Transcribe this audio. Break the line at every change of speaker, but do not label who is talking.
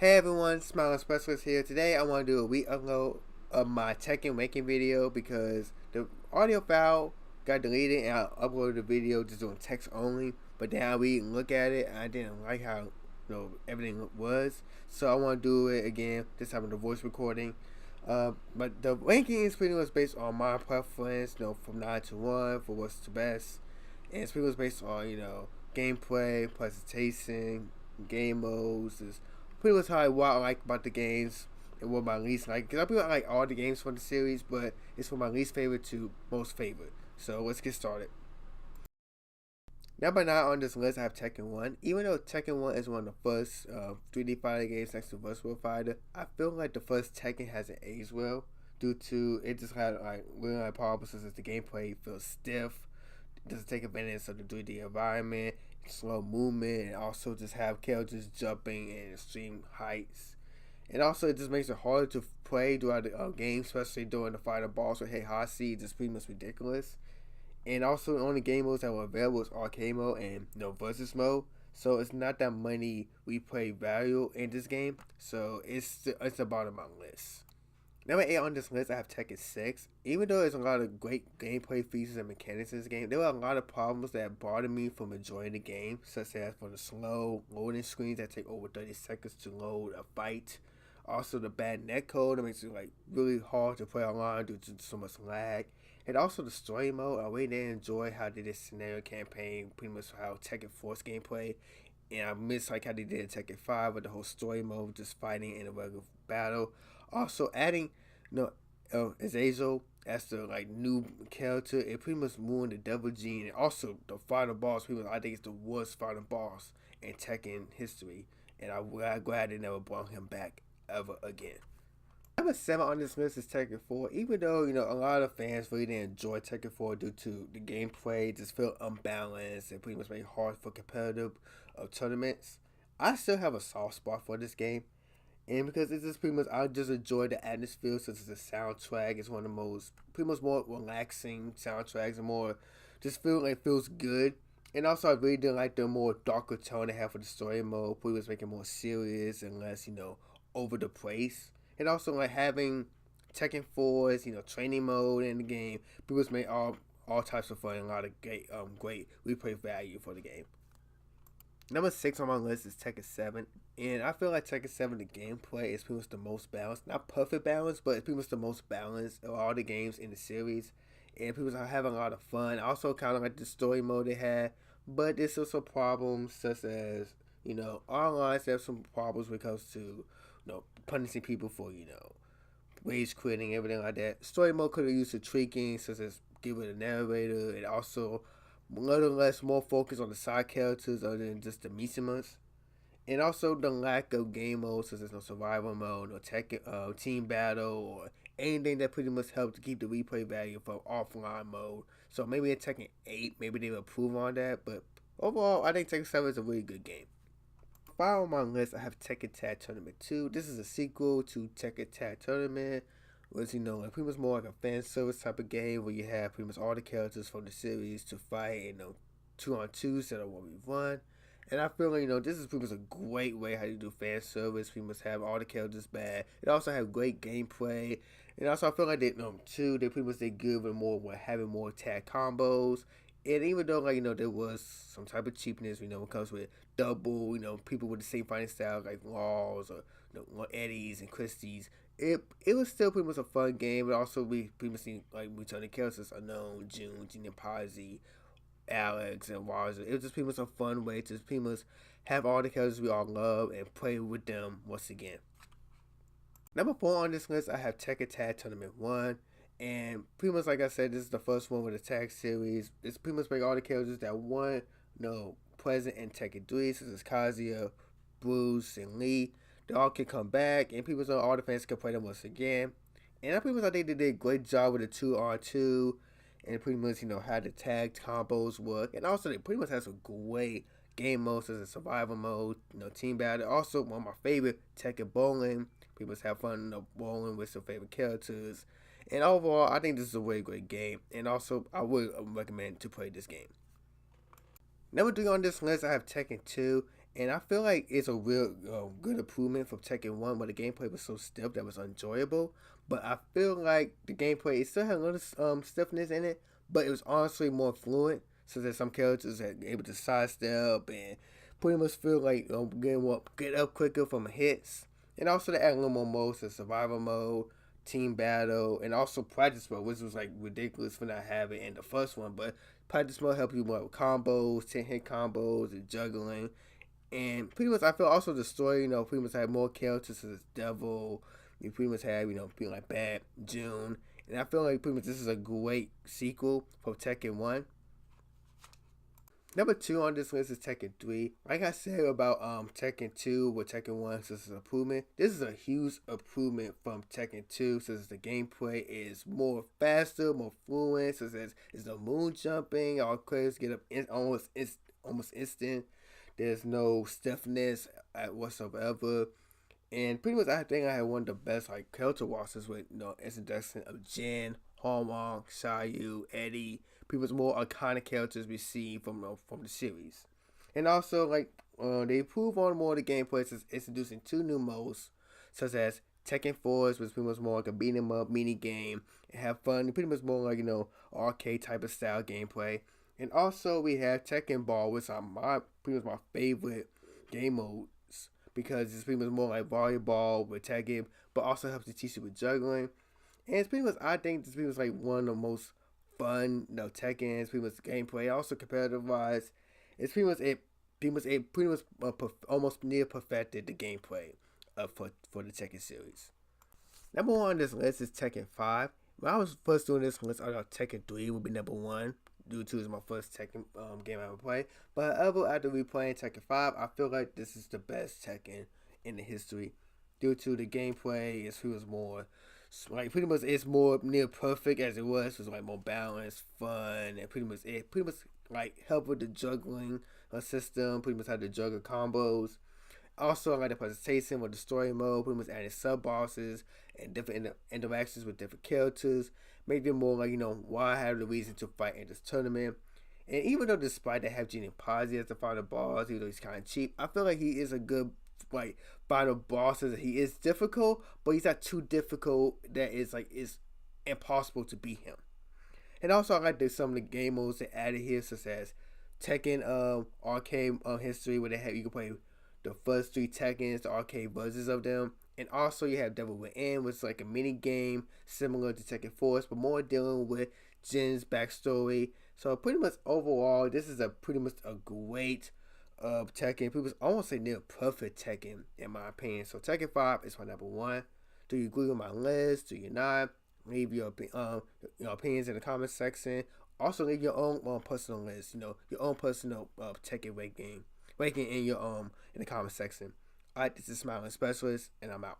Hey everyone, Smiling Specialist here. Today I want to do a re-upload of my Tekken ranking video because the audio file got deleted and I uploaded the video just doing text only. But then I read and look at it and I didn't like how everything was. So I want to do it again, this time with the voice recording. But the ranking is pretty much based on my preference, from 9 to 1 for what's the best. And it's pretty much based on, gameplay, presentation, game modes, pretty much what I like about the games and what my least like. Because I pretty much like all the games from the series, but it's from my least favorite to most favorite. So let's get started. Number 9 on this list, I have Tekken 1. Even though Tekken 1 is one of the first 3D fighter games next to Virtual Fighter, I feel like the first Tekken hasn't aged well due to it just had really problems since the gameplay feels stiff. It doesn't take advantage of the 3D environment, slow movement, and also just have characters jumping in extreme heights. And also it just makes it harder to play throughout the game, especially during the final boss with Heihachi. It's just pretty much ridiculous. And also the only game modes that were available was arcade mode and versus mode. So it's not that many replay value in this game. So it's the bottom of my list. Number 8 on this list, I have Tekken 6. Even though there's a lot of great gameplay features and mechanics in this game, there were a lot of problems that bothered me from enjoying the game, such as for the slow loading screens that take over 30 seconds to load a fight. Also the bad netcode that makes it really hard to play online due to so much lag. And also the story mode, I really didn't enjoy how they did this scenario campaign, pretty much how Tekken Force gameplay. And I miss how they did Tekken 5 with the whole story mode, just fighting in a regular battle. Also adding, Azazel as the new character, it pretty much ruined the Devil Gene, and also the final boss. I think it's the worst final boss in Tekken history, and I'm glad they never brought him back ever again. Number 7 on this list is Tekken 4. Even though a lot of fans really didn't enjoy Tekken 4 due to the gameplay just felt unbalanced and pretty much made it hard for competitive tournaments, I still have a soft spot for this game. And because it's just pretty much, I just enjoy the atmosphere, such as the soundtrack. It's one of the most, pretty much more relaxing soundtracks and more, just feels good. And also, I really didn't like the more darker tone they have for the story mode. Pretty much making it more serious and less, over the place. And also, having Tekken 4's, training mode in the game. Pretty much made all types of fun and a lot of great replay value for the game. Number 6 on my list is Tekken 7. And I feel like Tekken 7, the gameplay is pretty much the most balanced. Not perfect balance, but it's pretty much the most balanced of all the games in the series. And people are having a lot of fun. I also kind of like the story mode they had. But there's also problems such as, online they have some problems when it comes to, punishing people for, rage quitting, everything like that. Story mode could have used some tweaking, such as giving a narrator, and also a little less more focus on the side characters other than just the Mishimas. And also the lack of game modes, such as no survival mode or team battle or anything that pretty much helped to keep the replay value from offline mode. So maybe in Tekken 8, maybe they will improve on that. But overall, I think Tekken 7 is a really good game. Finally on my list, I have Tekken Tag Tournament 2. This is a sequel to Tekken Tag Tournament, which pretty much more like a fan service type of game where you have pretty much all the characters from the series to fight, 2-on-2 instead of 1v1. And I feel like, this is pretty much a great way how you do fan service. We must have all the characters back. It also have great gameplay. And also I feel like they pretty much did good with having more tag combos. And even though there was some type of cheapness, when it comes with double, people with the same fighting style like Laws or Eddies and Christie's, it was still pretty much a fun game. But also we pretty much seen returning characters Unknown, June, Gina Pazzi, Alex, and Waza. It was just pretty much a fun way to pretty much have all the characters we all love and play with them once again. Number 4 on this list, I have Tekken Tag Tournament 1. And pretty much like I said, this is the first one with the tag series. It's pretty much make all the characters that weren't present in Tekken 3, such as Kazuya, Bruce, and Lee. They all can come back, and people all the fans can play them once again. And I pretty much think they did a great job with the 2-on-2, and pretty much how the tag combos work. And also they pretty much have some great game modes such as survival mode, team battle. Also one of my favorite, Tekken Bowling. People just have fun bowling with some favorite characters. And overall, I think this is a really great game. And also, I would recommend to play this game. Number 3 on this list, I have Tekken 2. And I feel like it's a real good improvement from Tekken 1, where the gameplay was so stiff that was enjoyable. But I feel like the gameplay, it still had a little stiffness in it, but it was honestly more fluent. So that some characters are able to sidestep and pretty much feel like get up quicker from hits. And also they add a little more modes, so survival mode, team battle, and also practice mode, which was like ridiculous for not having in the first one. But practice mode help you more with combos, 10 hit combos, and juggling. And pretty much, I feel also the story, pretty much had more characters as Devil. You pretty much had, people like Bad, June. And I feel like pretty much this is a great sequel for Tekken 1. Number 2 on this list is Tekken 3. Like I said about Tekken 2 with Tekken 1, so this is an improvement. This is a huge improvement from Tekken 2, since the gameplay is more faster, more fluent, since there's no moon jumping, all players get up almost instant. There's no stiffness at whatsoever. And pretty much, I think I had one of the best like character rosters with introduction of Jin, Hallmark, Shayu, Eddie. Pretty much more iconic characters we see from the series. And also, like they improve on more of the gameplay, since introducing 2 new modes, such as Tekken Force, which is pretty much more like a beat 'em up mini game and have fun. Pretty much more like arcade type of style gameplay. And also we have Tekken Ball, which are pretty much my favorite game modes, because it's pretty much more like volleyball with Tekken, but also helps to teach you with juggling. And it's pretty much, I think this pretty much like one of the most fun Tekken. It's pretty much gameplay. Also competitive wise, it's pretty much almost near perfected the gameplay for the Tekken series. Number 1 on this list is Tekken 5. When I was first doing this list, I thought Tekken 3 would be number 1, due to it's my first Tekken game I ever played. But however, after replaying Tekken 5, I feel like this is the best Tekken in the history, due to the gameplay. It feels more like pretty much it's more near perfect as it was. It was like more balanced, fun, and pretty much like help with the juggling system. Pretty much how to juggle combos. Also, I like the presentation with the story mode, pretty much adding sub bosses and different interactions with different characters, make them more like why I have the reason to fight in this tournament. And even though despite they have Genie Pozzi as the final boss, even though he's kind of cheap, I feel like he is a good like final boss. He is difficult, but he's not too difficult that is impossible to beat him. And also, I like some of the game modes they added here, such as Tekken arcade history, where you can play the first 3 Tekkens, the arcade versions of them. And also you have Devil Within, which is like a mini game similar to Tekken Force, but more dealing with Jin's backstory. So pretty much overall, this is pretty much a great Tekken. Pretty much, I won't say near perfect Tekken in my opinion. So Tekken 5 is my number 1. Do you agree with my list? Do you not? Leave your opinions in the comment section. Also leave your own personal list. Your own personal Tekken ranking in your in the comment section. Alright, this is Smiling Specialist, and I'm out.